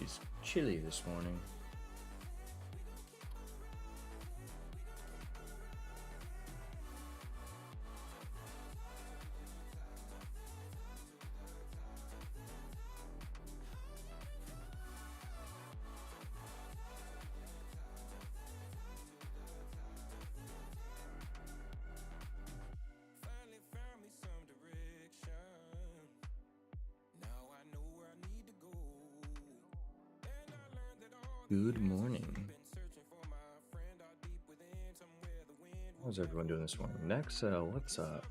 It's chilly this morning. Good morning. How's everyone doing this morning? Nexel, what's up?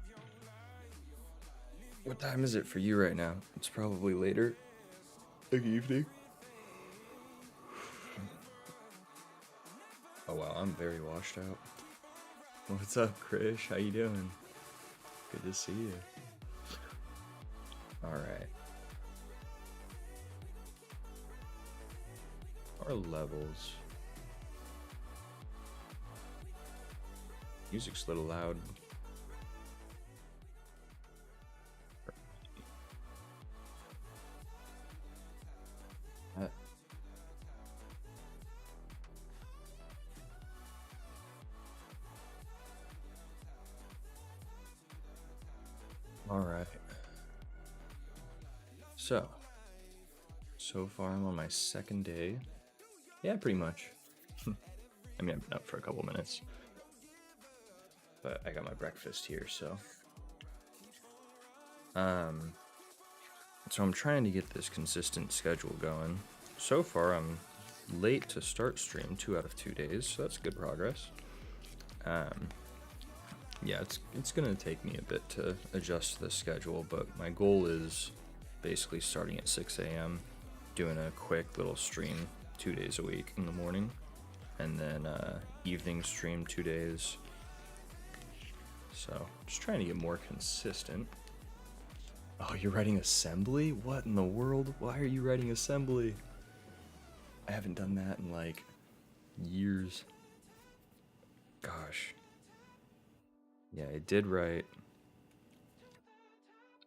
What time is it for you right now? It's probably later. Good evening. Oh wow, I'm very washed out. What's up, Krish? How you doing? Good to see you. Alright. Our levels. Music's a little loud. Alright. So far I'm on my second day. Yeah, pretty much. I mean, I've been up for a couple minutes. But I got my breakfast here, so. So I'm trying to get this consistent schedule going. So far, I'm late to start stream 2 out of 2 days, so that's good progress. Yeah, it's gonna take me a bit to adjust the schedule, but my goal is basically starting at 6 a.m., doing a quick little stream 2 days a week in the morning, and then evening stream 2 days. So just trying to get more consistent. Oh, you're writing assembly? What in the world? Why are you writing assembly? I haven't done that in like years. Gosh. Yeah, I did write.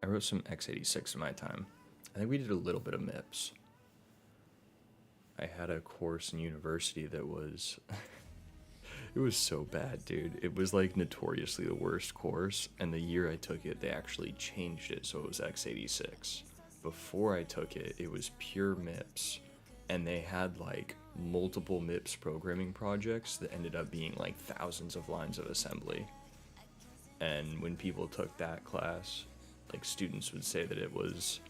I wrote some x86 in my time. I think we did a little bit of MIPS. I had a course in university that was it was so bad, dude. It was like notoriously the worst course, and the year I took it, they actually changed it so it was x86. Before I took it, it was pure MIPS, and they had like multiple MIPS programming projects that ended up being like thousands of lines of assembly. And when people took that class, like students would say that it was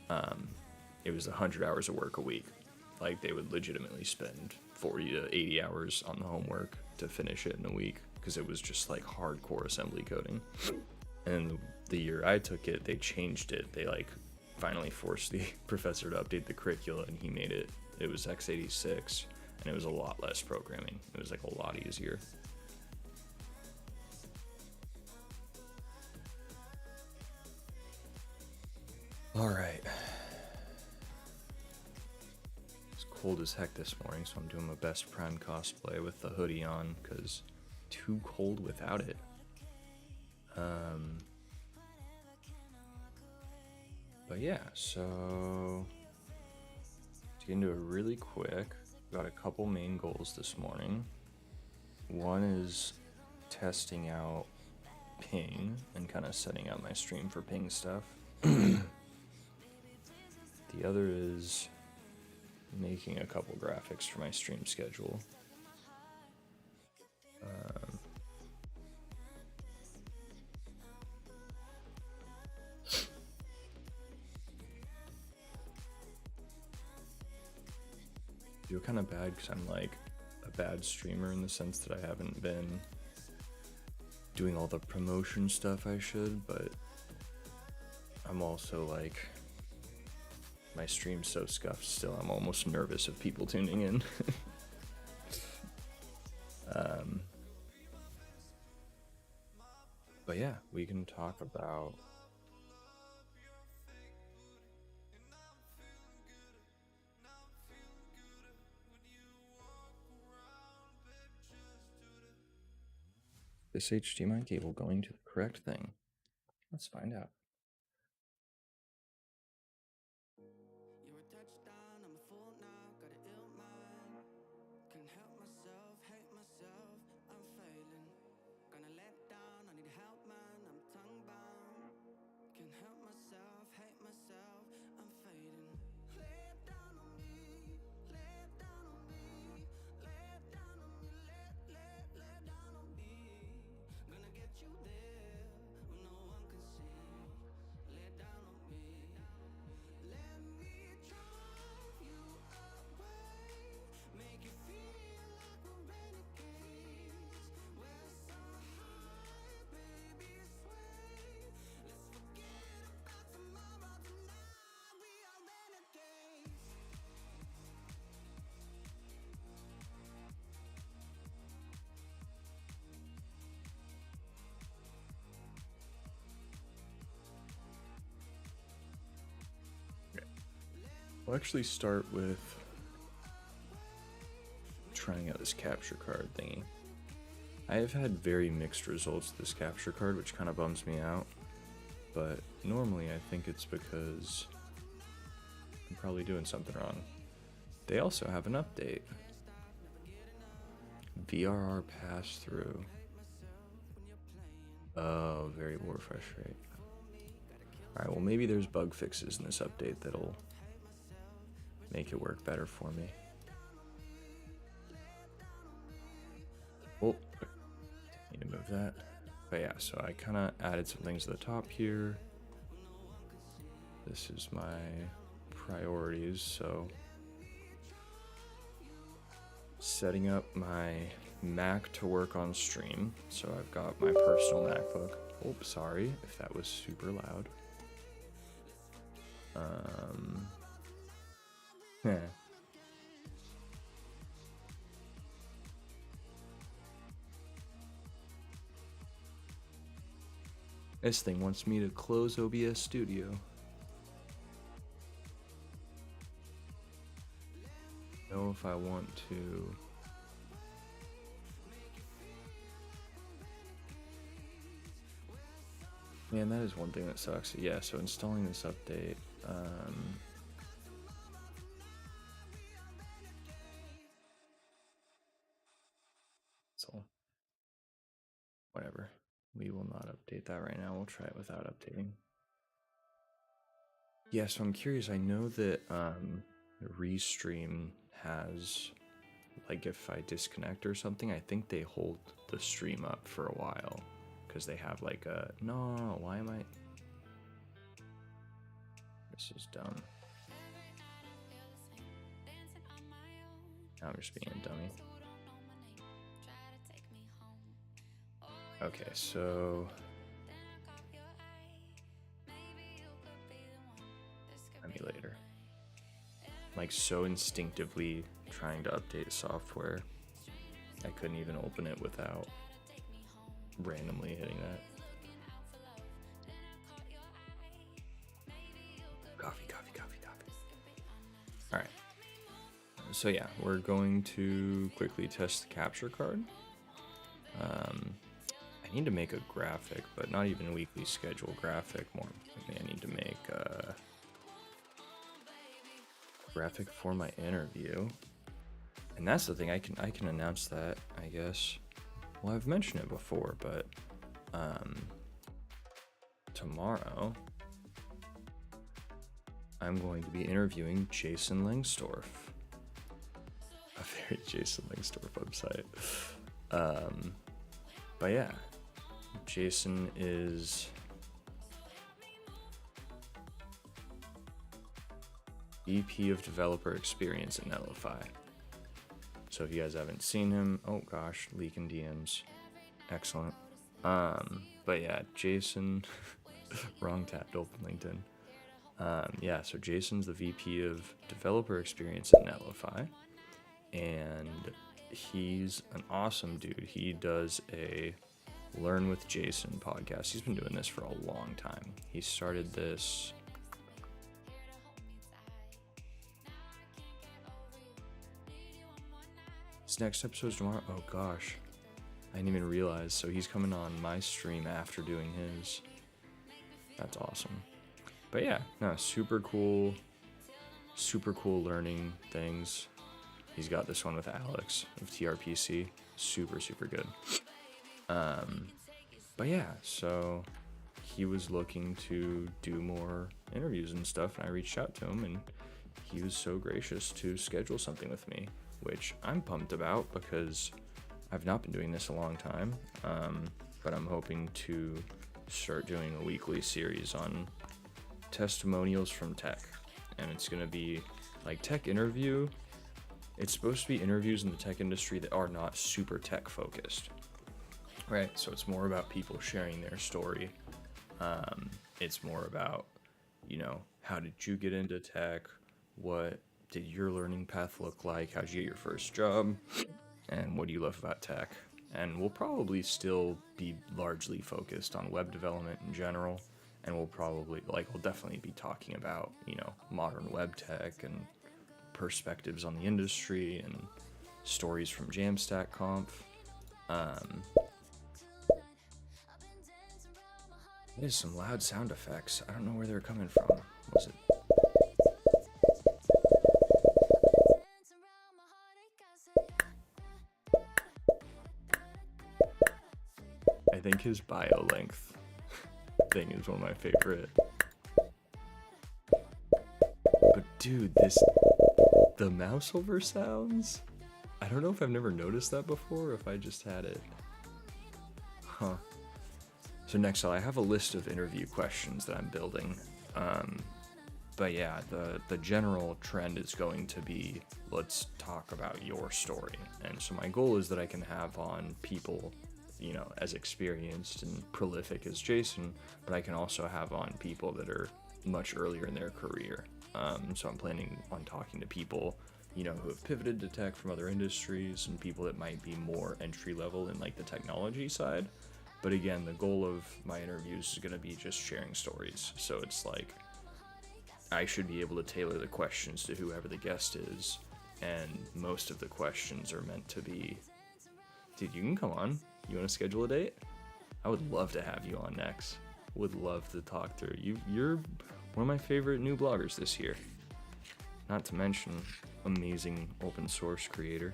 100 hours of work a week. Like they would legitimately spend 40 to 80 hours on the homework to finish it in a week because it was just like hardcore assembly coding. And the year I took it, they changed it. They like finally forced the professor to update the curricula, and he made it. It was x86, and it was a lot less programming. It was like a lot easier. All right. It's cold as heck this morning, so I'm doing my best Prime cosplay with the hoodie on because too cold without it. But yeah, so to get into it really quick, got a couple main goals this morning. One is testing out ping and kind of setting up my stream for ping stuff. The other is making a couple graphics for my stream schedule. I feel kind of bad because I'm like a bad streamer in the sense that I haven't been doing all the promotion stuff I should, but I'm also like, my stream's so scuffed still, I'm almost nervous of people tuning in. But yeah, we can talk about this HDMI cable going to the correct thing. Let's find out. I'll actually start with trying out this capture card thingy. I have had very mixed results with this capture card, which kind of bums me out. But normally I think it's because I'm probably doing something wrong. They also have an update. VRR pass-through. Oh, very low refresh rate. Alright, well maybe there's bug fixes in this update that'll make it work better for me. Oh, need to move that. But yeah, so I kind of added some things to the top here. This is my priorities, so setting up my Mac to work on stream. So I've got my personal MacBook. Oops, sorry if that was super loud. Yeah. This thing wants me to close OBS Studio. Know if I want to. Man, that is one thing that sucks. Yeah, so installing this update. So, whatever. We will not update that right now. We'll try it without updating. Yeah, so I'm curious. I know that Restream has, like, if I disconnect or something, I think they hold the stream up for a while. Because they have, like, a... No, why am I... This is dumb. Now I'm just being a dummy. Okay, so... Emulator. Like, so instinctively trying to update software, I couldn't even open it without randomly hitting that. Coffee. Alright. So yeah, we're going to quickly test the capture card. I need to make a graphic, but not even a weekly schedule graphic. More importantly, I need to make a graphic for my interview. And that's the thing, I can announce that, I guess. Well, I've mentioned it before, but tomorrow I'm going to be interviewing Jason Langsdorff. A very Jason Langsdorff website. But yeah, Jason is VP of Developer Experience at Netlify. So if you guys haven't seen him, oh gosh, leaking DMs. Excellent. But yeah, Jason, wrong tab to open LinkedIn. Yeah, so Jason's the VP of Developer Experience at Netlify, and he's an awesome dude. He does a Learn with Jason podcast. He's been doing this for a long time. He started this next episode's tomorrow. Oh gosh, I didn't even realize. So he's coming on my stream after doing his. That's awesome. But yeah, no, super cool learning things. He's got this one with Alex of TRPC. Super good. But yeah, so he was looking to do more interviews and stuff, and I reached out to him, and he was so gracious to schedule something with me, which I'm pumped about because I've not been doing this a long time, but I'm hoping to start doing a weekly series on testimonials from tech, and it's going to be like tech interview. It's supposed to be interviews in the tech industry that are not super tech focused, right? So it's more about people sharing their story. It's more about, you know, how did you get into tech? What did your learning path look like? How'd you get your first job? And what do you love about tech? And we'll probably still be largely focused on web development in general and we'll probably, like, we'll definitely be talking about, you know, modern web tech and perspectives on the industry and stories from Jamstack Conf. There's some loud sound effects. I don't know where they're coming from. Was it? I think his bio length thing is one of my favorite. But dude, the mouse over sounds? I don't know if I've never noticed that before or if I just had it. Huh. So next I have a list of interview questions that I'm building. But yeah, the general trend is going to be, let's talk about your story. And so my goal is that I can have on people, you know, as experienced and prolific as Jason, but I can also have on people that are much earlier in their career. So I'm planning on talking to people, you know, who have pivoted to tech from other industries and people that might be more entry level in like the technology side. But again, the goal of my interviews is going to be just sharing stories. So it's like, I should be able to tailor the questions to whoever the guest is. And most of the questions are meant to be, dude, you can come on. You want to schedule a date? I would love to have you on next. Would love to talk through. You're one of my favorite new bloggers this year. Not to mention amazing open source creator.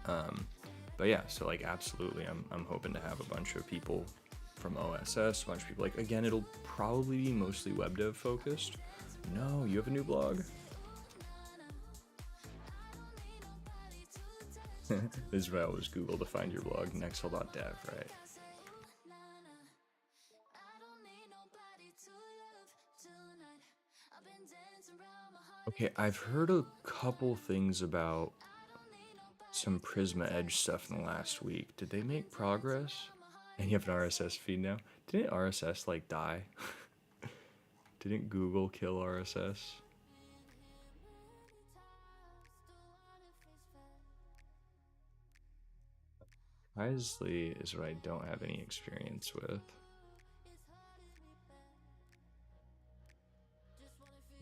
But yeah, so like absolutely, I'm hoping to have a bunch of people from OSS, a bunch of people, like, again, it'll probably be mostly web dev focused. No, you have a new blog? This is what I always Google to find your blog, nexel.dev, right? Okay, I've heard a couple things about some Prisma Edge stuff in the last week. Did they make progress? And you have an RSS feed now? Didn't RSS like die? Didn't Google kill RSS? Wisely is what I don't have any experience with.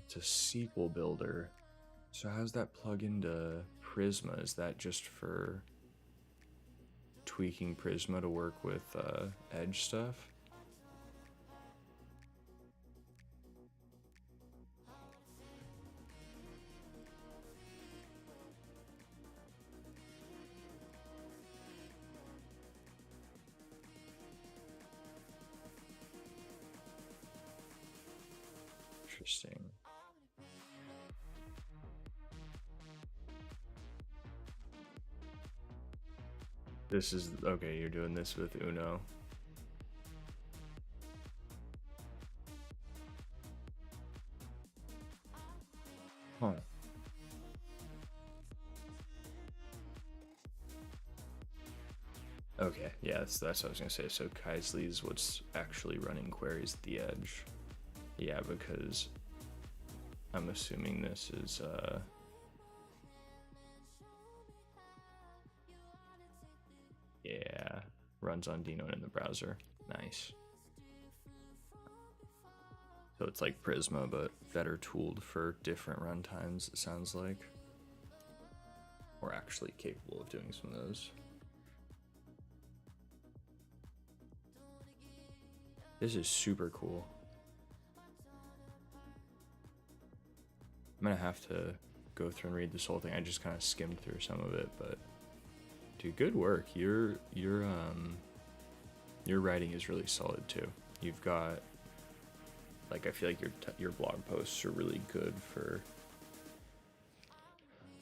It's a SQL builder. So how's that plug into Prisma? Is that just for tweaking Prisma to work with Edge stuff? Interesting. This is, okay, you're doing this with Uno. Huh. Okay, yeah, that's what I was gonna say. So Kaisley is what's actually running queries at the edge. Yeah, because I'm assuming this is yeah, runs on Dino in the browser. Nice. So it's like Prisma, but better tooled for different runtimes, it sounds like. Or actually capable of doing some of those. This is super cool. I'm gonna have to go through and read this whole thing. I just kind of skimmed through some of it, but dude, good work. Your writing is really solid too. You've got, like, I feel like your blog posts are really good for.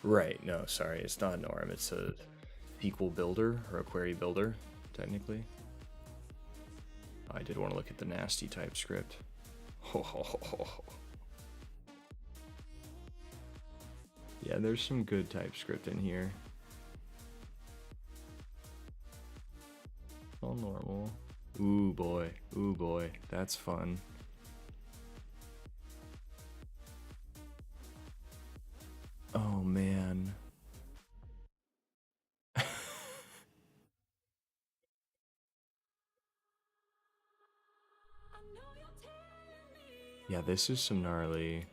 Right? No, sorry, it's not Norm. It's a SQL builder or a query builder, technically. I did want to look at the nasty TypeScript. Yeah, there's some good TypeScript in here. All normal. Ooh boy, that's fun. Oh man. Yeah, this is some gnarly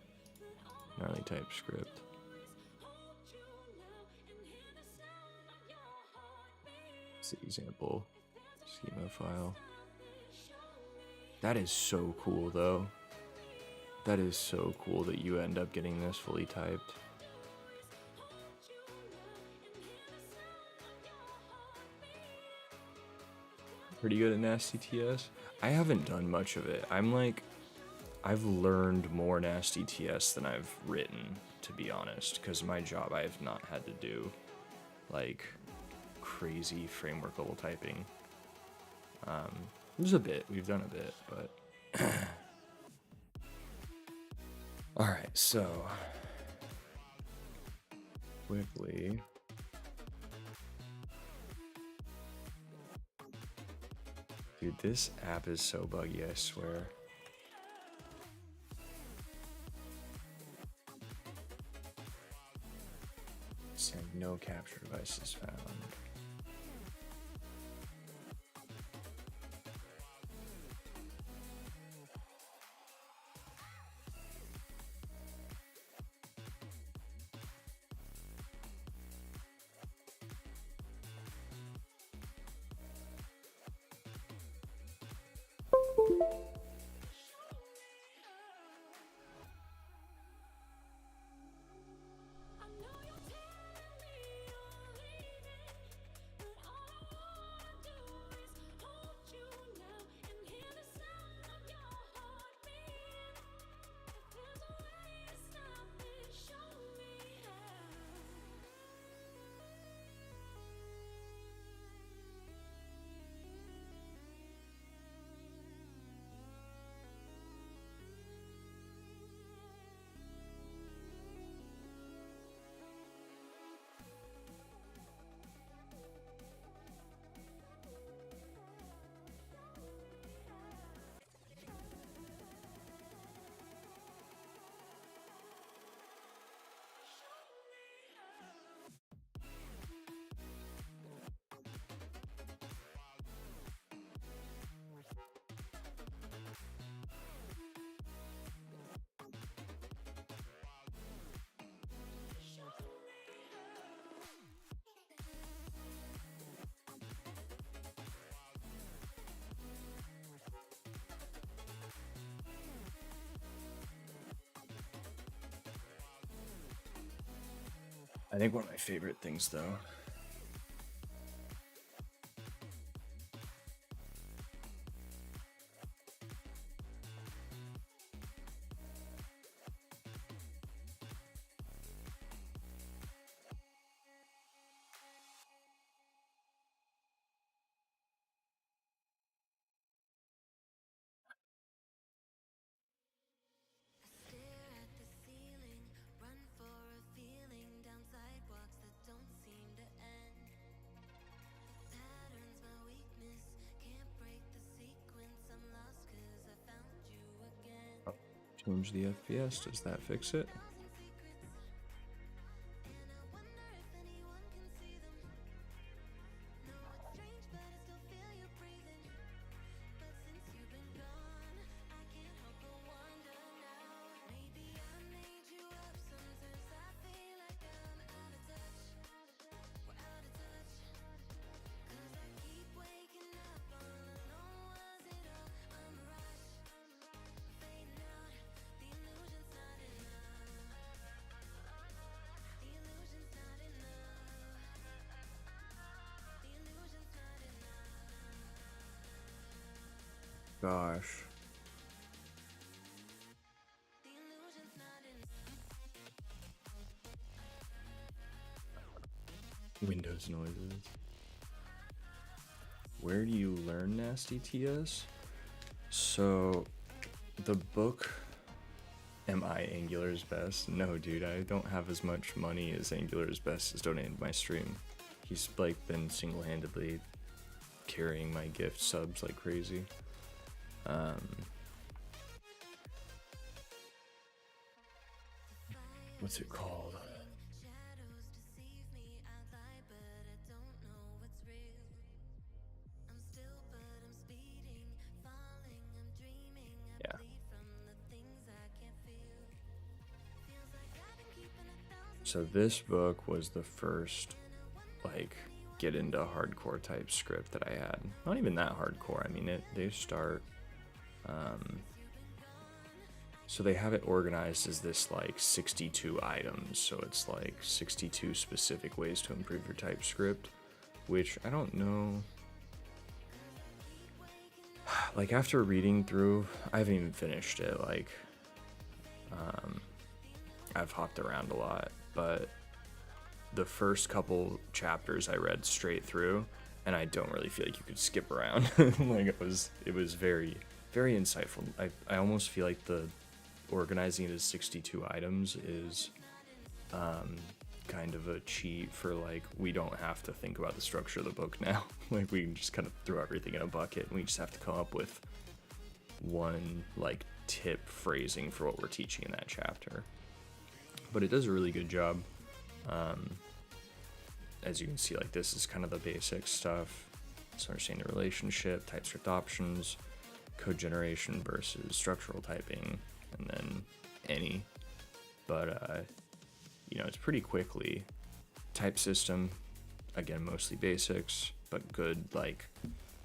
TypeScript. It's the example schema file. That is so cool, though. That is so cool that you end up getting this fully typed. Pretty good at Nasty TS. I haven't done much of it. I've learned more Nasty TS than I've written, to be honest, because my job I have not had to do like crazy framework level typing. There's a bit, we've done a bit, but all right, so quickly. Dude, this app is so buggy, I swear. Saying no capture devices found. I think one of my favorite things, though, change the FPS. Does that fix it? Gosh. Windows noises. Where do you learn Nasty TS? So, the book, Am I Angular's Best? No, dude, I don't have as much money as Angular's Best has donated my stream. He's like been single-handedly carrying my gift subs like crazy. What's it called? Yeah. So this book was the first, like, get into hardcore TypeScript that I had. Not even that hardcore. I mean, they start, so they have it organized as this, like, 62 items. So it's like 62 specific ways to improve your TypeScript, which I don't know. Like, after reading through, I haven't even finished it. Like, I've hopped around a lot, but the first couple chapters I read straight through, and I don't really feel like you could skip around. Like, it was very, very insightful. I almost feel like the organizing it as 62 items is kind of a cheat for, like, we don't have to think about the structure of the book now. Like, we can just kind of throw everything in a bucket, and we just have to come up with one, like, tip phrasing for what we're teaching in that chapter. But it does a really good job. As you can see, like, this is kind of the basic stuff. So understanding the relationship, TypeScript options, code generation versus structural typing, and then any. But you know, it's pretty quickly. Type system, again, mostly basics, but good. Like,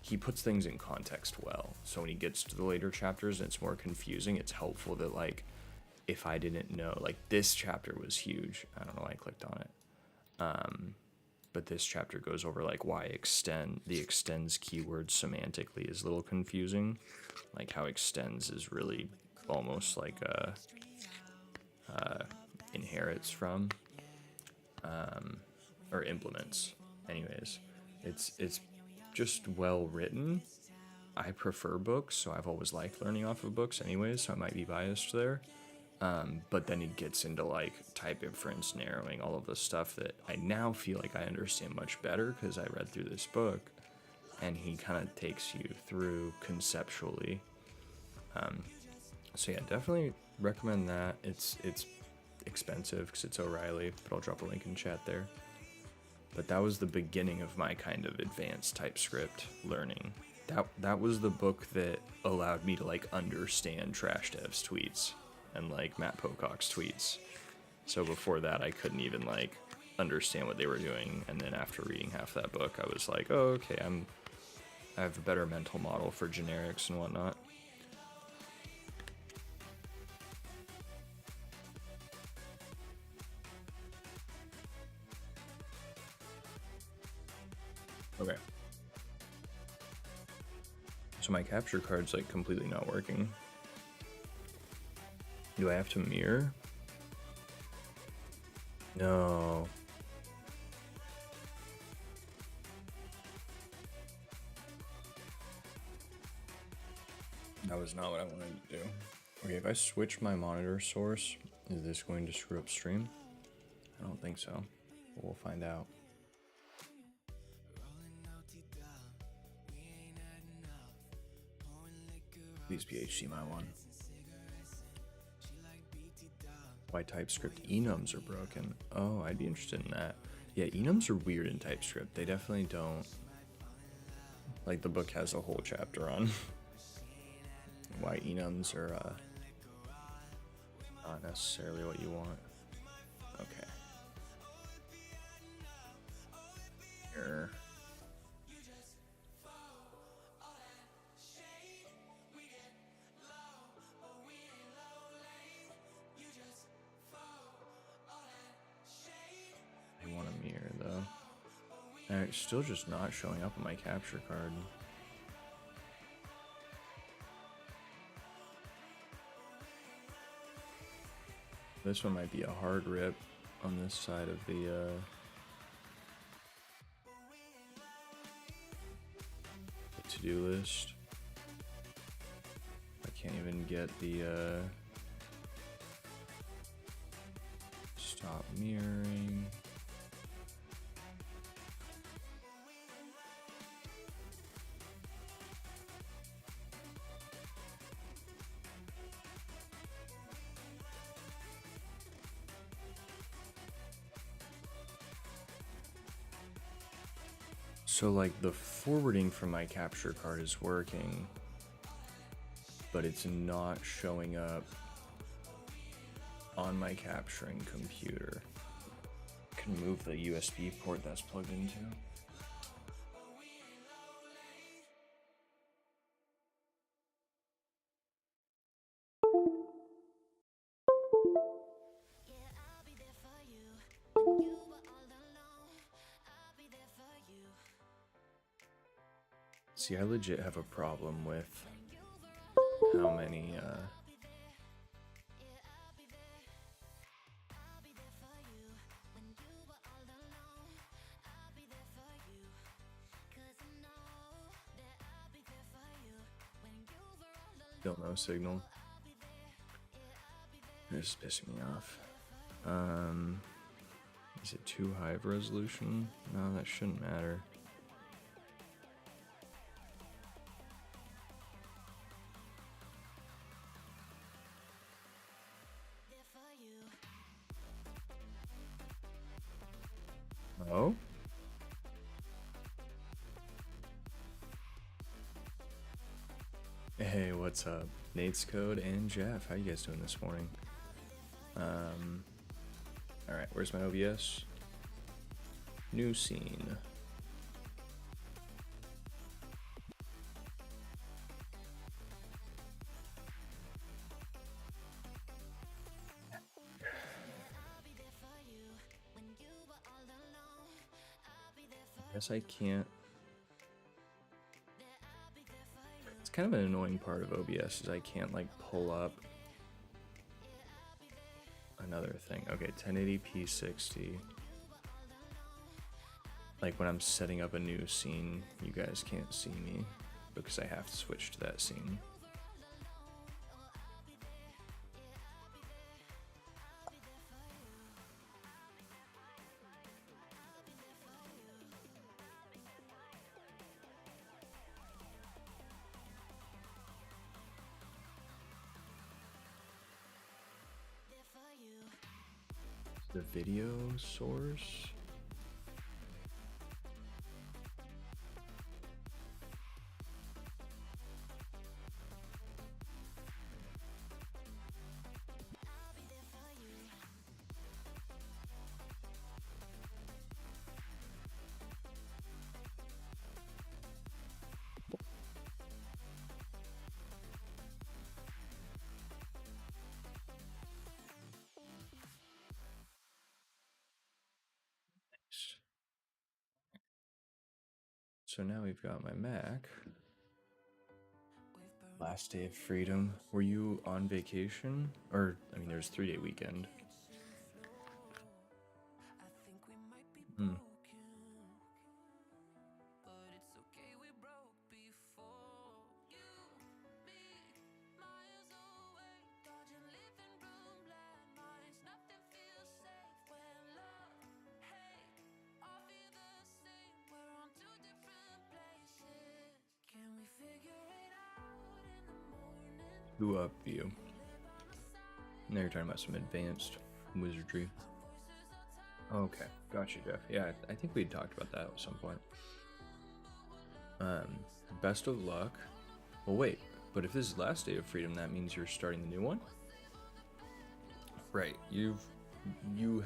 he puts things in context well. So when he gets to the later chapters and it's more confusing, it's helpful that, like, if I didn't know, like, this chapter was huge. I don't know why I clicked on it. But this chapter goes over, like, why the extends keyword semantically is a little confusing. Like, how extends is really almost like inherits from, or implements. Anyways, it's just well written. I prefer books, so I've always liked learning off of books anyways, so I might be biased there. But then it gets into, like, type inference, narrowing, all of the stuff that I now feel like I understand much better because I read through this book, and he kind of takes you through conceptually. So yeah, definitely recommend that. It's expensive because it's O'Reilly, but I'll drop a link in chat there. But that was the beginning of my kind of advanced TypeScript learning. That was the book that allowed me to, like, understand Trash Dev's tweets and, like, Matt Pocock's tweets. So before that, I couldn't even, like, understand what they were doing. And then after reading half that book, I was like, oh, okay, I have a better mental model for generics and whatnot. Okay. So my capture card's, like, completely not working. Do I have to mirror? No. That was not what I wanted to do. Okay, if I switch my monitor source, is this going to screw up stream? I don't think so. But we'll find out. Please be HTML1. Why TypeScript enums are broken? Oh, I'd be interested in that. Yeah, enums are weird in TypeScript. They definitely don't. Like, the book has a whole chapter on why enums are not necessarily what you want. Okay. Error. I want a mirror though. And it's still just not showing up on my capture card. This one might be a hard rip on this side of the to-do list. I can't even get the stop mirroring. So, like, the forwarding from my capture card is working, but it's not showing up on my capturing computer. Move the USB port that's plugged into. See, I legit have a problem with how many still no signal. This is pissing me off. Is it too high of resolution? No, that shouldn't matter. Oh? Hey, what's up? Nate's Code and Jeff. How you guys doing this morning? Alright, where's my OBS? New scene. I guess I can't. It's kind of an annoying part of OBS is I can't like pull up another thing. Okay, 1080p 60. Like when I'm setting up a new scene, you guys can't see me because I have to switch to that scene. The video source. So now we've got my Mac. Last day of freedom. Were you on vacation? Or, I mean, there's 3-day weekend. Who up view? Now you're talking about some advanced wizardry. Okay, gotcha, Jeff. Yeah, I think we talked about that at some point. Best of luck. Well, wait, but if this is last day of freedom, that means you're starting the new one? Right, you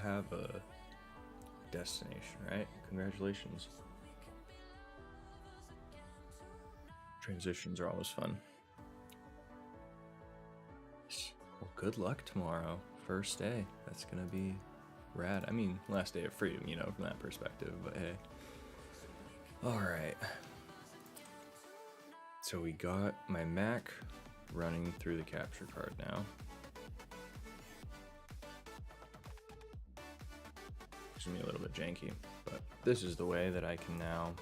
have a destination, right? Congratulations. Transitions are always fun. Well, good luck tomorrow. First day. That's gonna be rad. I mean, last day of freedom, you know, from that perspective, but hey. Alright. So we got my Mac running through the capture card now. It's gonna be a little bit janky, but this is the way that I can now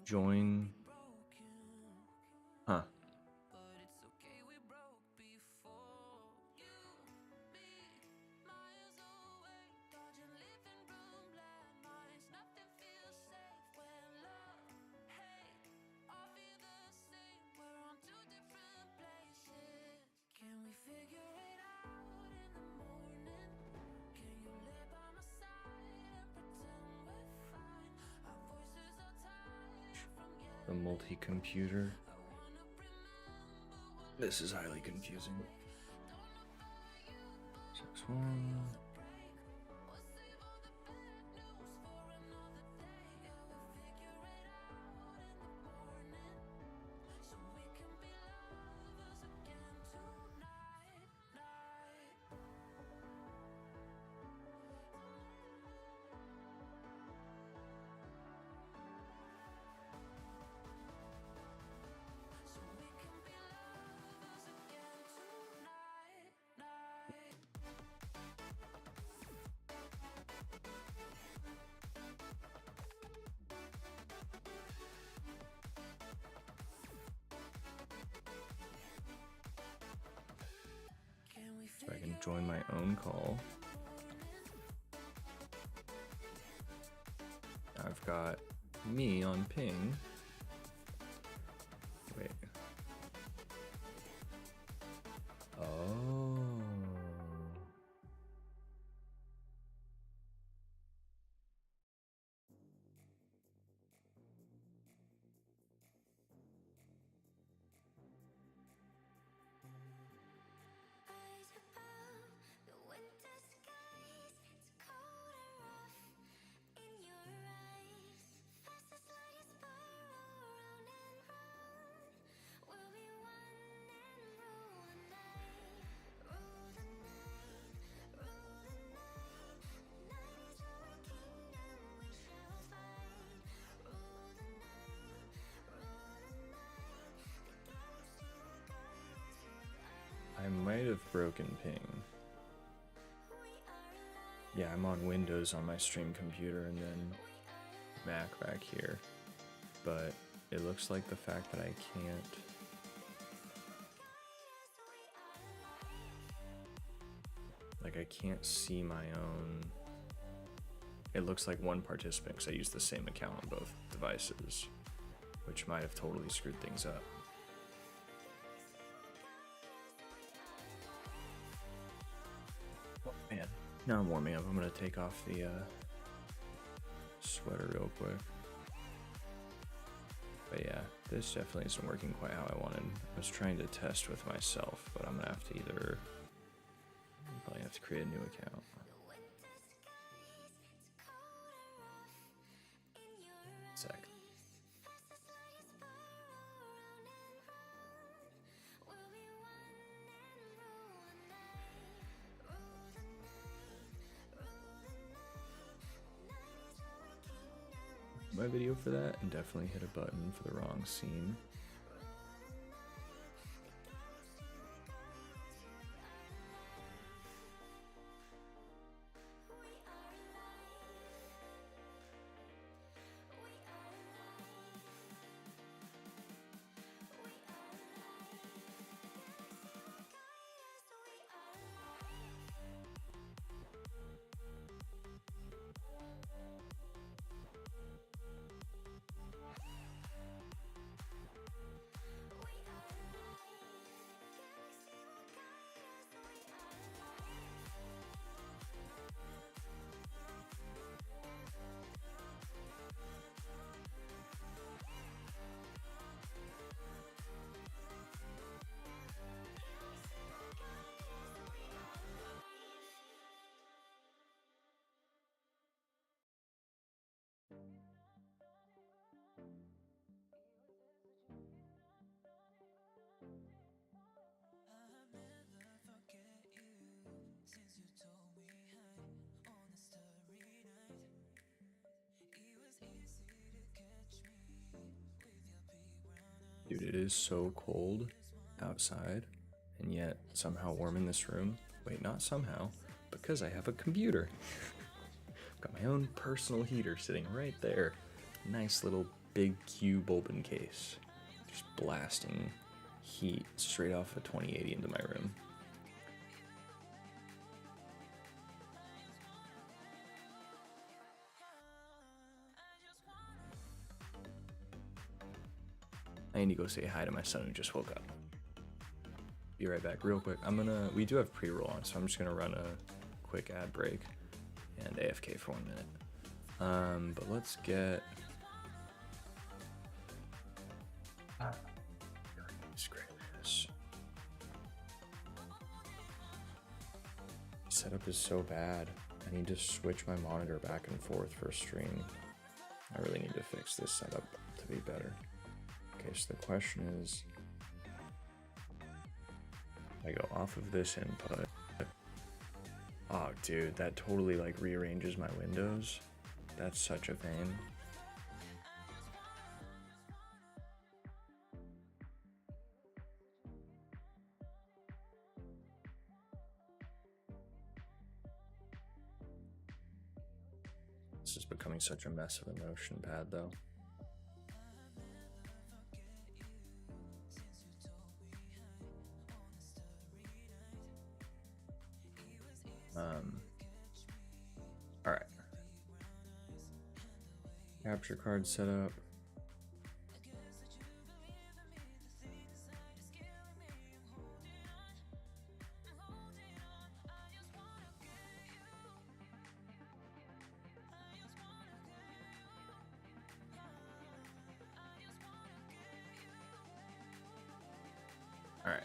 join. Huh. The multi-computer. This is highly confusing. 6-1. So I can join my own call. I've got me on ping. Wait. Oh. I might have broken ping. Yeah, I'm on Windows on my stream computer and then Mac back here. But it looks like the fact that I can't... Like, I can't see my own... It looks like one participant because I use the same account on both devices, which might have totally screwed things up. Oh man, now I'm warming up. I'm gonna take off the sweater real quick. But yeah, this definitely isn't working quite how I wanted. I was trying to test with myself, but I'm gonna have to either... probably have to create a new account. Sec. My video for that and definitely hit a button for the wrong scene. Dude, it is so cold outside, and yet somehow warm in this room. Wait, not somehow, because I have a computer. I've got my own personal heater sitting right there. Nice little big cube open case. Just blasting heat straight off a 2080 into my room. I need to go say hi to my son who just woke up. Be right back real quick. We do have pre-roll on, so I'm just gonna run a quick ad break and AFK for 1 minute. But let's get This setup is so bad. I need to switch my monitor back and forth for stream. I really need to fix this setup to be better. Okay, so the question is, I go off of this input. Oh, dude, that totally like rearranges my windows. That's such a pain. This is becoming such a mess of a motion pad, though. All right. Capture card setup. All right.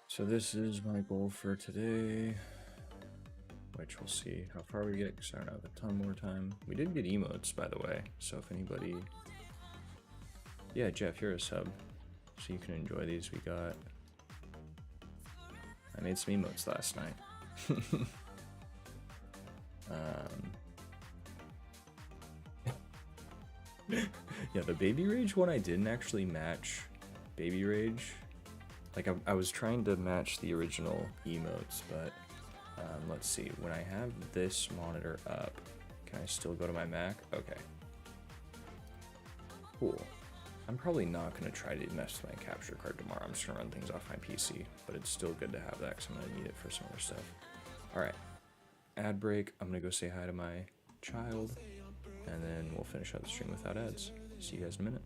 So this is my goal for today, which we'll see how far we get because I don't have a ton more time. We did get emotes, by the way, so if anybody... Yeah, Jeff, you're a sub, so you can enjoy these. We got... I made some emotes last night. Yeah, the Baby Rage one I didn't actually match Baby Rage. Like, I was trying to match the original emotes, but let's see. When I have this monitor up, can I still go to my Mac? Okay. Cool. I'm probably not going to try to mess with my capture card tomorrow. I'm just going to run things off my PC, but it's still good to have that because I'm going to need it for some other stuff. All right. Ad break. I'm going to go say hi to my child, and then we'll finish out the stream without ads. See you guys in a minute.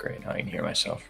Great, now I can hear myself.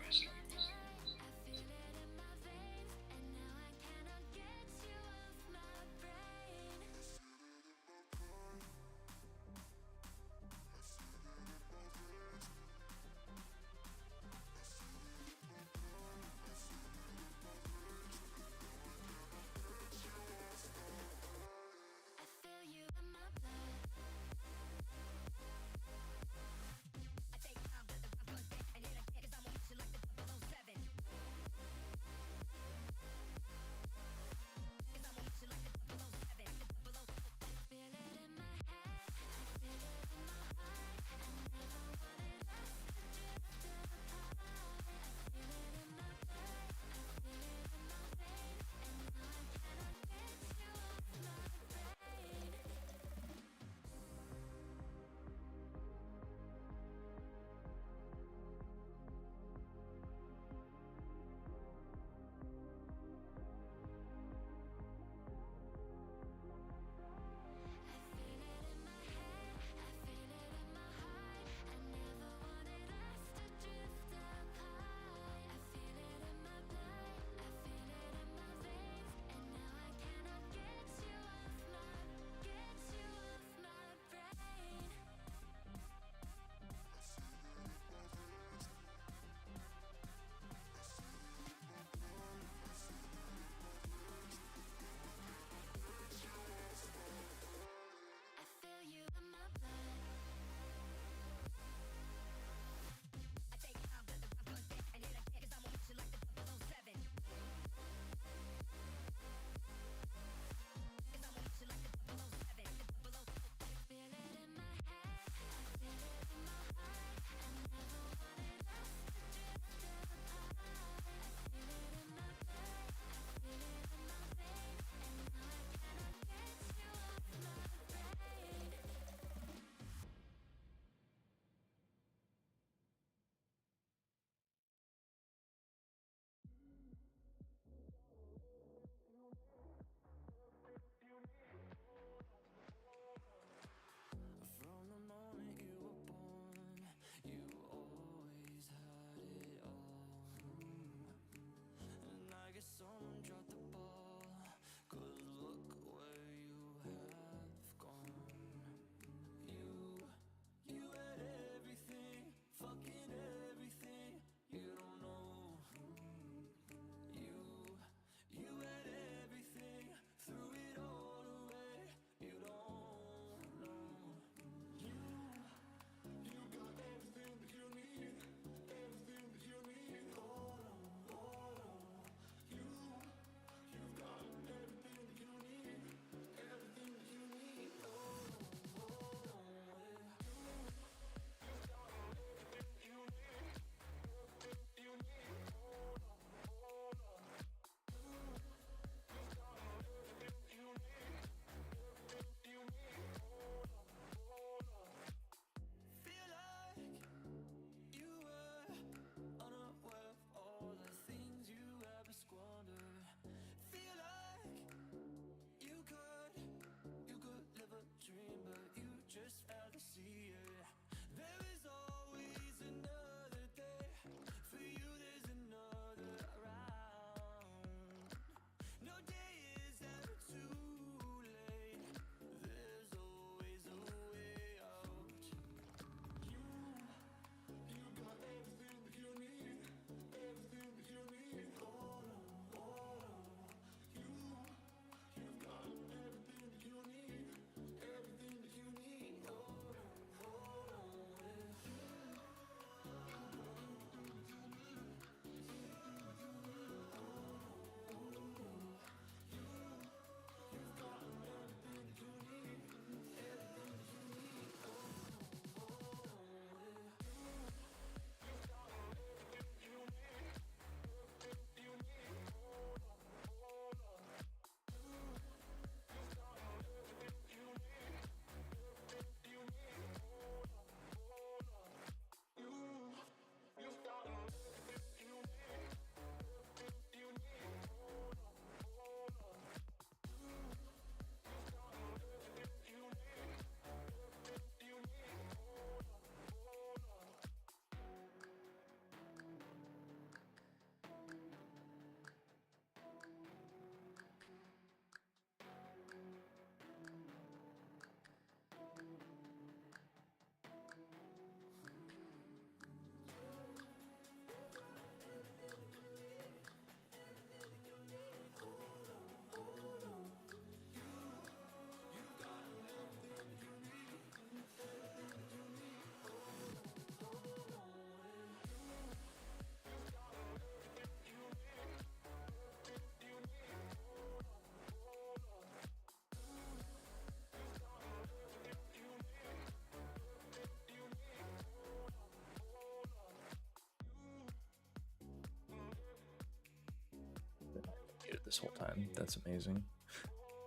this whole time. That's amazing.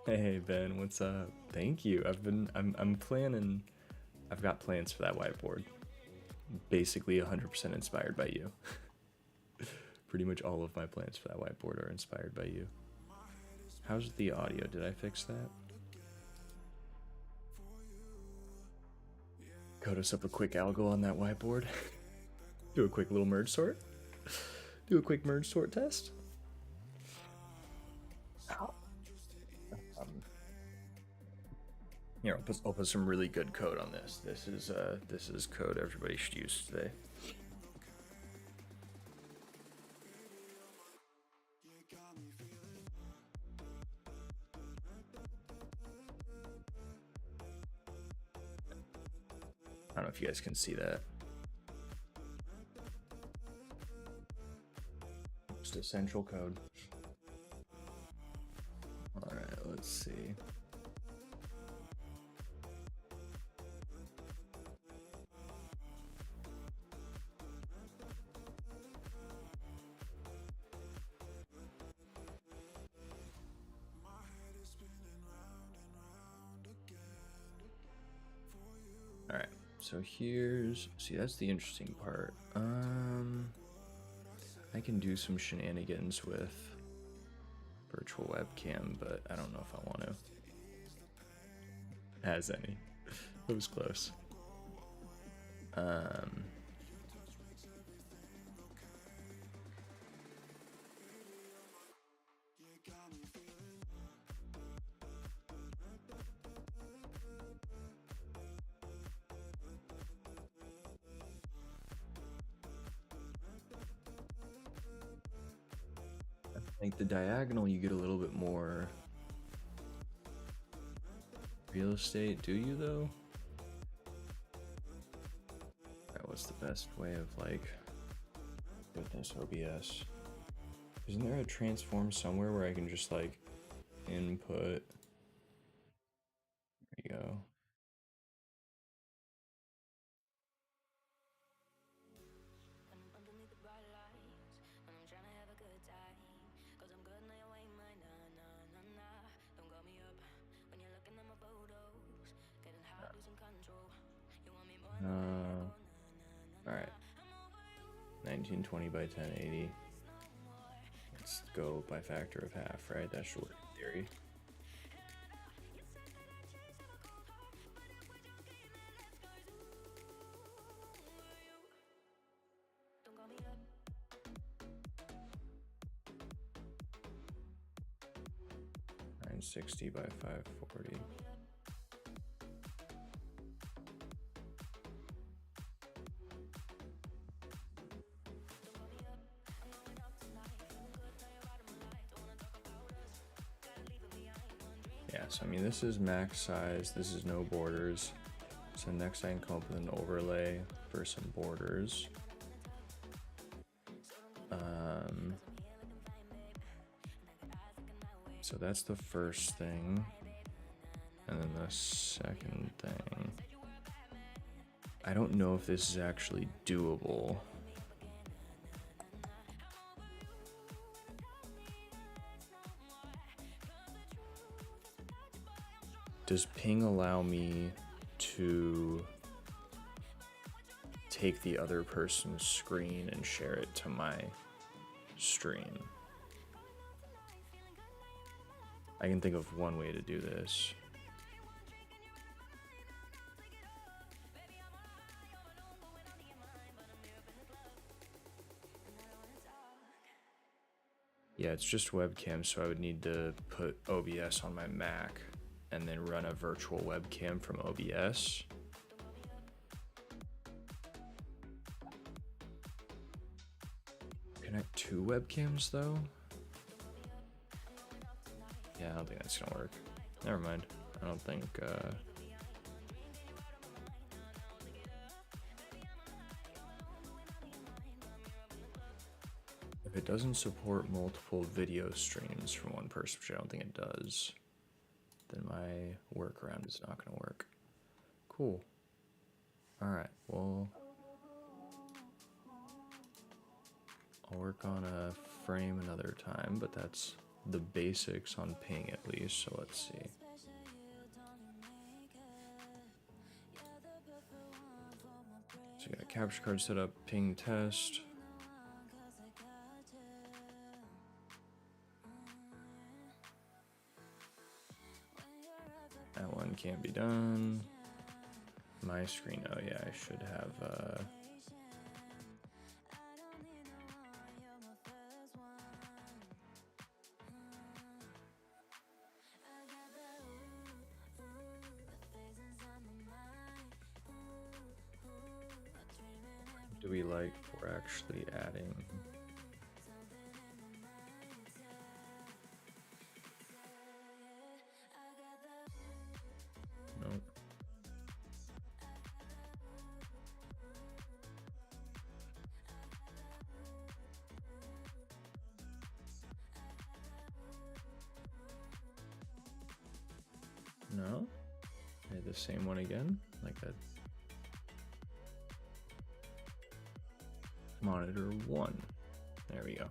Hey Ben, what's up? Thank you. I'm planning. I've got plans for that whiteboard. Basically 100% inspired by you. Pretty much all of my plans for that whiteboard are inspired by you. How's the audio? Did I fix that? Code us up a quick algo on that whiteboard. Do a quick little merge sort. Do a quick merge sort test. Here, I'll put some really good code on this. This is code everybody should use today. I don't know if you guys can see that. Just essential code. All right, let's see. All right, so here's, see, that's the interesting part. I can do some shenanigans with virtual webcam, but I don't know if I want to. Has any. It was close. I think the diagonal you get a little bit more real estate, do you though? That was the best way of like, goodness, OBS. Isn't there a transform somewhere where I can just like input? There you go. All right. 1920 by 1080. Let's go by factor of half, right? That should work in theory. .60 by 540. Yeah, so I mean, this is max size, this is no borders. So next I can come up with an overlay for some borders. So that's the first thing. And then the second thing, I don't know if this is actually doable. Does ping allow me to take the other person's screen and share it to my stream? I can think of one way to do this. Yeah, it's just webcam, so I would need to put OBS on my Mac and then run a virtual webcam from OBS. Connect two webcams though? Yeah, I don't think that's gonna work. Never mind. I don't think, if it doesn't support multiple video streams from one person, which I don't think it does, then my workaround is not gonna work. Cool. Alright, well, I'll work on a frame another time, but that's the basics on ping at least, so let's see. So I got a capture card set up, ping test. That one can't be done. My screen, oh yeah, I should have, do we like for actually adding? Nope. No? Okay, the same one again, like that. Monitor 1. There we go.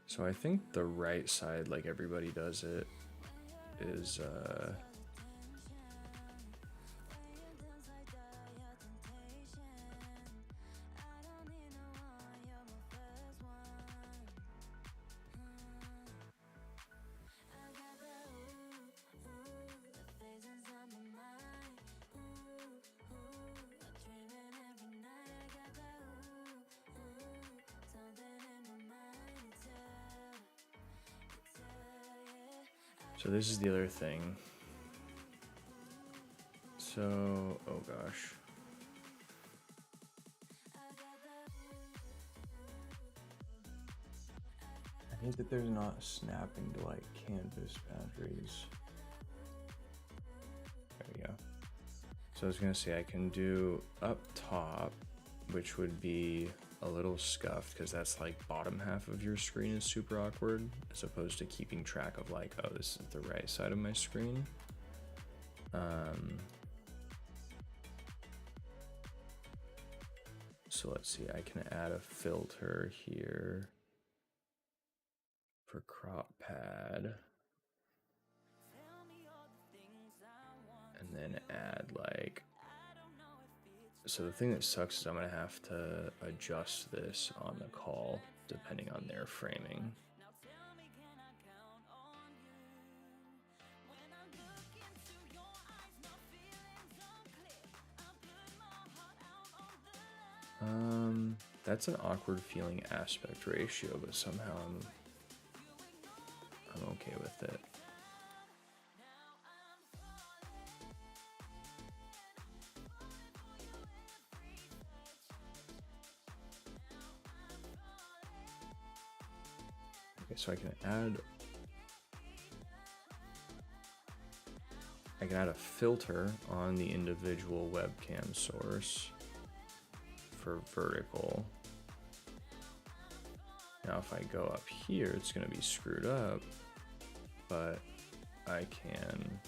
So I think the right side, like everybody does it, is so this is the other thing. So, oh gosh. I hate that there's not snapping to like canvas boundaries. There we go. So I was gonna say I can do up top, which would be a little scuffed because that's like bottom half of your screen is super awkward, as opposed to keeping track of like, oh, this is the right side of my screen. So let's see, I can add a filter here for crop pad. And then add like, so the thing that sucks is I'm gonna have to adjust this on the call depending on their framing. That's an awkward feeling aspect ratio, but somehow I'm okay with it. Okay, so I can add a filter on the individual webcam source for vertical. Now if I go up here, it's going to be screwed up, but I can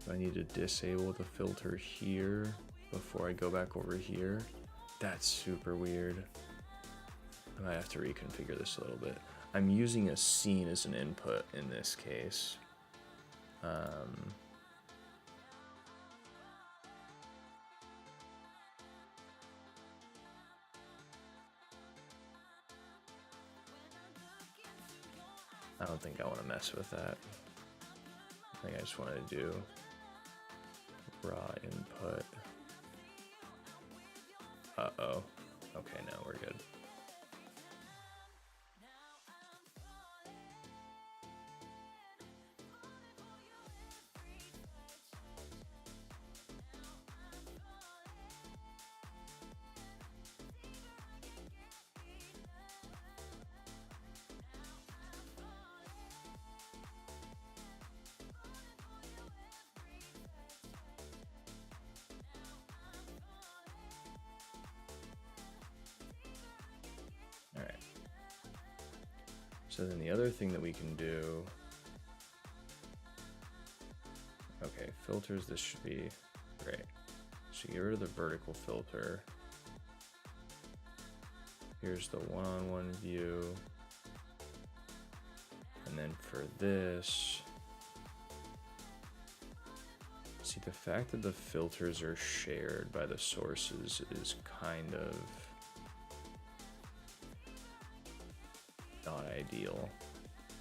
I need to disable the filter here before I go back over here. That's super weird. I might have to reconfigure this a little bit. I'm using a scene as an input in this case. I don't think I want to mess with that. I think I just want to do raw input. Uh-oh. Okay, no, we're good. So then the other thing that we can do, okay, filters, this should be great. So get rid of the vertical filter. Here's the one-on-one view. And then for this, see, the fact that the filters are shared by the sources is kind of not ideal.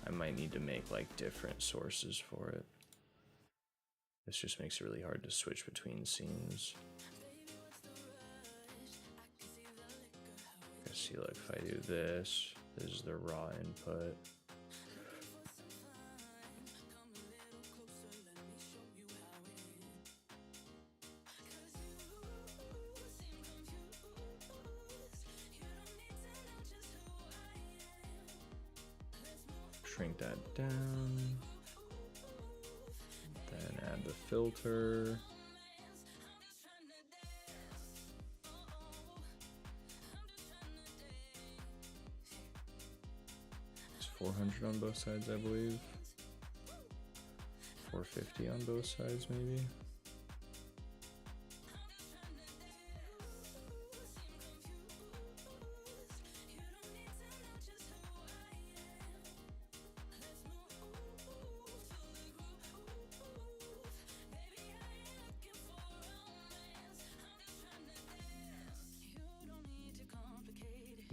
I might need to make like different sources for it. This just makes it really hard to switch between scenes. See, like if I do this, this is the raw input. Shrink that down. Then add the filter. It's 400 on both sides, I believe. 450 on both sides, maybe.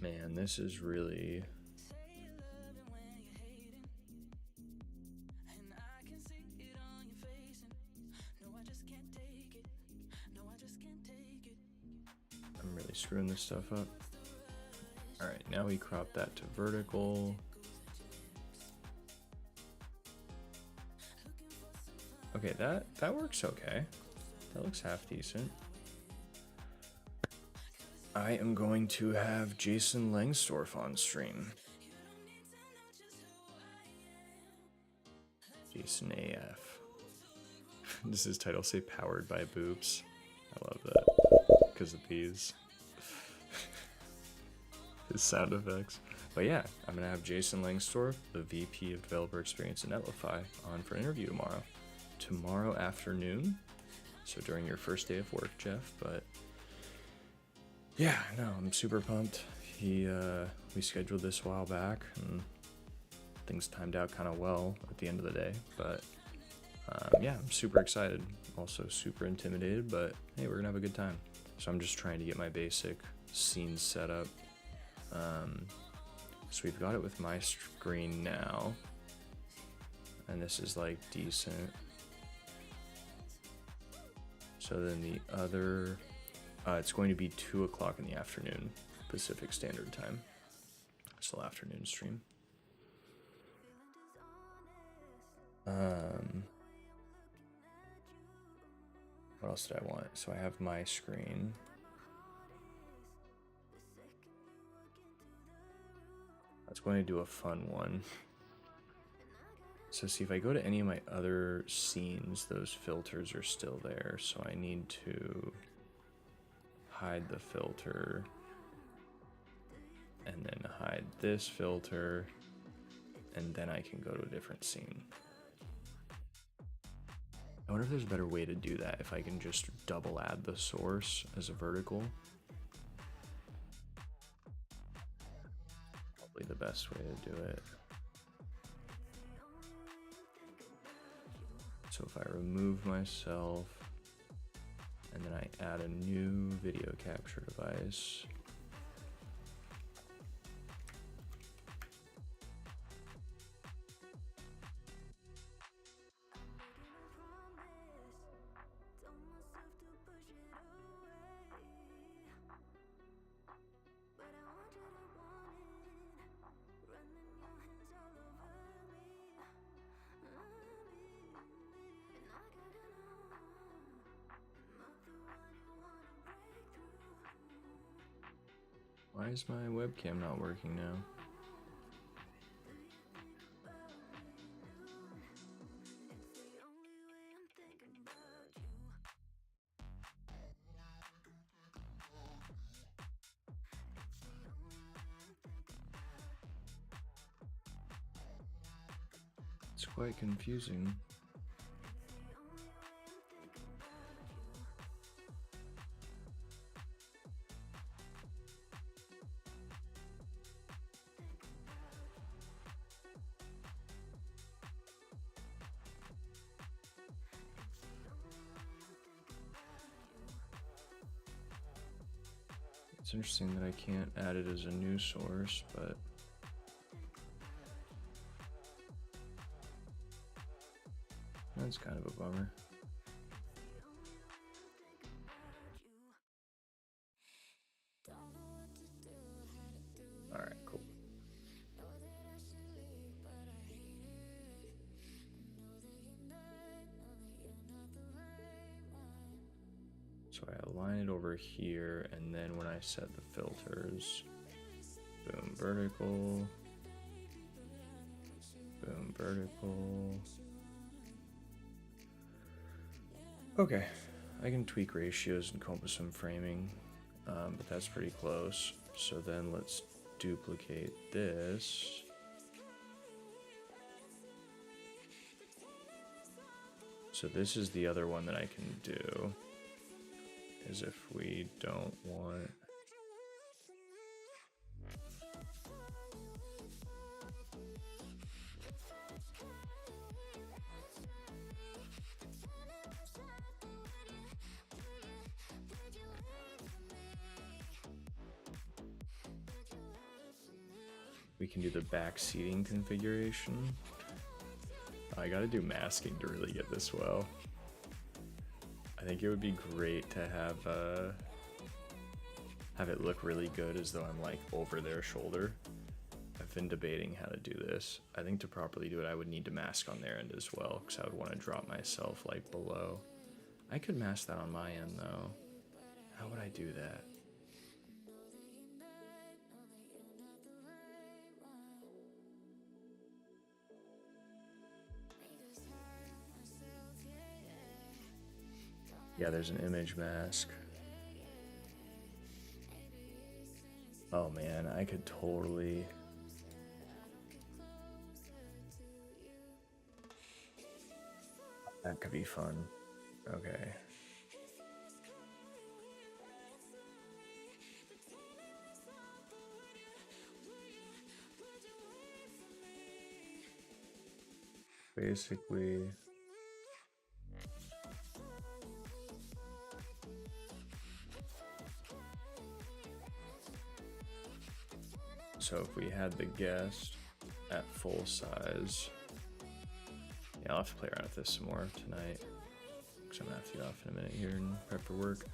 Man, this is really... I'm really screwing this stuff up. All right, now we crop that to vertical. Okay, that works okay. That looks half decent. I am going to have Jason Langsdorff on stream. Jason AF. Does his title say powered by boobs? I love that. Because of these. His sound effects. But yeah, I'm going to have Jason Langsdorff, the VP of Developer Experience at Netlify, on for an interview tomorrow. Tomorrow afternoon. So during your first day of work, Jeff, but... yeah, no, I'm super pumped. We scheduled this a while back, and things timed out kind of well at the end of the day. But yeah, I'm super excited. Also super intimidated, but hey, we're gonna have a good time. So I'm just trying to get my basic scenes set up. So we've got it with my screen now, and this is like decent. So then the other. It's going to be 2 o'clock in the afternoon, Pacific Standard Time. Still afternoon stream. What else did I want? So I have my screen. I was going to do a fun one. So see, if I go to any of my other scenes, those filters are still there. So I need to hide the filter and then hide this filter, and then I can go to a different scene. I wonder if there's a better way to do that, if I can just double add the source as a vertical. Probably the best way to do it. So if I remove myself and then I add a new video capture device. Why is my webcam not working now? It's quite confusing. It's interesting that I can't add it as a new source, but that's kind of a bummer. Alright, cool. So I align it over here, and then when I set the filters, boom, vertical, boom, vertical. Okay, I can tweak ratios and come up with some framing, but that's pretty close. So then let's duplicate this. So this is the other one that I can do, is if we don't want... We can do the back seating configuration. I gotta do masking to really get this well. I think it would be great to have it look really good as though I'm like over their shoulder. I've been debating how to do this. I think to properly do it, I would need to mask on their end as well, because I would want to drop myself like below. I could mask that on my end though. How would I do that? Yeah, there's an image mask. Oh man, I could totally... That could be fun. Okay. Basically... So if we had the guest at full size, yeah, I'll have to play around with this some more tonight, because I'm gonna have to get off in a minute here and prep for work.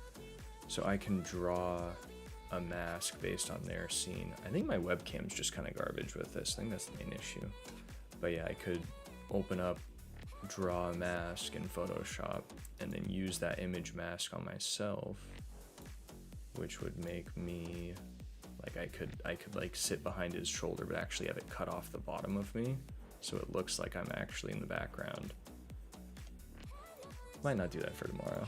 So I can draw a mask based on their scene. I think my webcam's just kind of garbage with this. I think that's the main issue. But yeah, I could open up, draw a mask in Photoshop, and then use that image mask on myself, which would make me... Like I could like sit behind his shoulder, but actually have it cut off the bottom of me, so it looks like I'm actually in the background. Might not do that for tomorrow.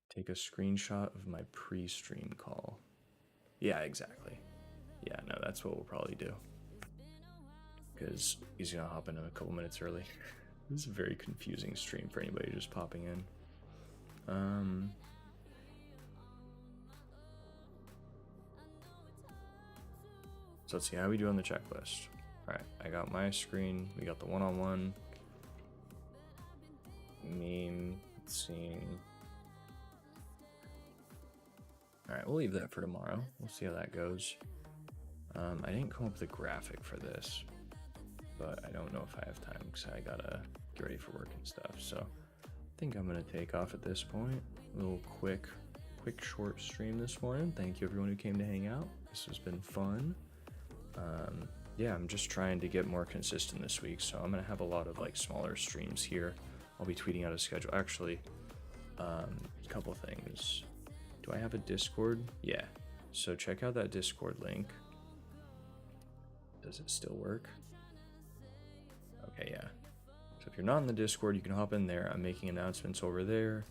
Take a screenshot of my pre-stream call. Yeah, exactly. Yeah, no, that's what we'll probably do. Because he's gonna hop in a couple minutes early. This is a very confusing stream for anybody just popping in. So let's see how we do on the checklist. All right, I got my screen. We got the one-on-one, meme, scene. All right, we'll leave that for tomorrow. We'll see how that goes. I didn't come up with a graphic for this, but I don't know if I have time because I gotta get ready for work and stuff. So I think I'm gonna take off at this point. A little quick short stream this morning. Thank you everyone who came to hang out. This has been fun. Yeah, I'm just trying to get more consistent this week, so I'm gonna have a lot of like smaller streams here. I'll be tweeting out a schedule. Actually, a couple things. Do I have a Discord? Yeah. So check out that Discord link. Does it still work? Okay, yeah. So if you're not in the Discord, you can hop in there. I'm making announcements over there.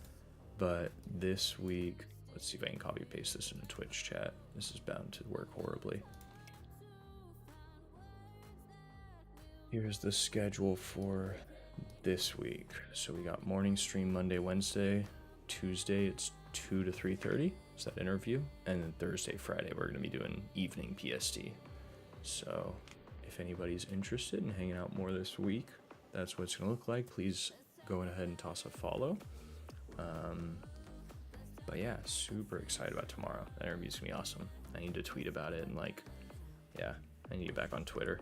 But this week, let's see if I can copy paste this in the Twitch chat. This is bound to work horribly. Here's the schedule for this week. So we got morning stream Monday, Wednesday, Tuesday it's 2 to 3:30. Is that interview? And then Thursday, Friday we're gonna be doing evening PST. So if anybody's interested in hanging out more this week, that's what it's gonna look like. Please go ahead and toss a follow. But yeah, super excited about tomorrow. That interview's gonna be awesome. I need to tweet about it and yeah, I need to get back on Twitter.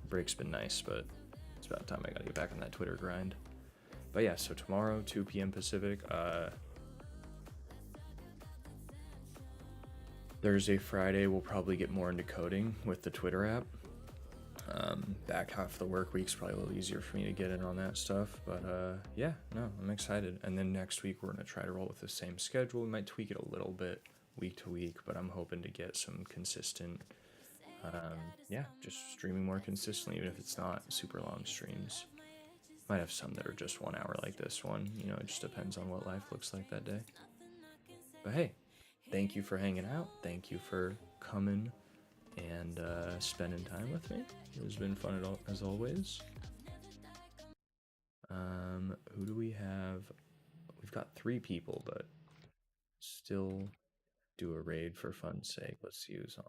Break's been nice, but it's about time I gotta get back on that Twitter grind. But yeah, so tomorrow, 2 p.m. Pacific. Thursday, Friday, we'll probably get more into coding with the Twitter app. Back half of the work week's probably a little easier for me to get in on that stuff. But yeah, no, I'm excited. And then next week, we're going to try to roll with the same schedule. We might tweak it a little bit week to week, but I'm hoping to get some consistent, yeah, just streaming more consistently, even if it's not super long streams. Might have some that are just 1 hour like this one. You know, it just depends on what life looks like that day. But hey, thank you for hanging out. Thank you for coming and spending time with me. It has been fun as always. Who do we have? We've got 3 people, but still do a raid for fun's sake. Let's see who's on.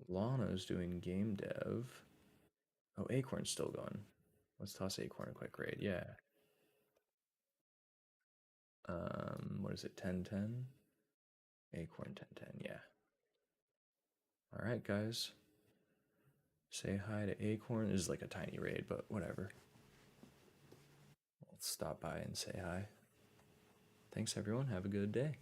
Lana's doing game dev. Oh, Acorn's still going. Let's toss Acorn a quick raid. Yeah. What is it? 10-10? Acorn 10-10. Yeah. All right, guys. Say hi to Acorn. This is like a tiny raid, but whatever. Let's stop by and say hi. Thanks, everyone. Have a good day.